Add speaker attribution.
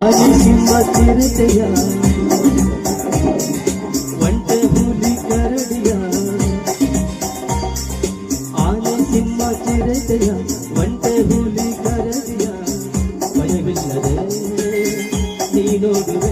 Speaker 1: ಸಿಂಹ ಚಿರತೆಯ ಒಂಟೆ ಹುಲಿ ಕರಡಿಯ ಆನೆ ಸಿಂಹ ಚಿರತೆಯ ಒಂಟೆ ಹುಲಿ ಕರಡಿಯ ಭಯವಿಲ್ಲದೆ ನೀ ನೋಡು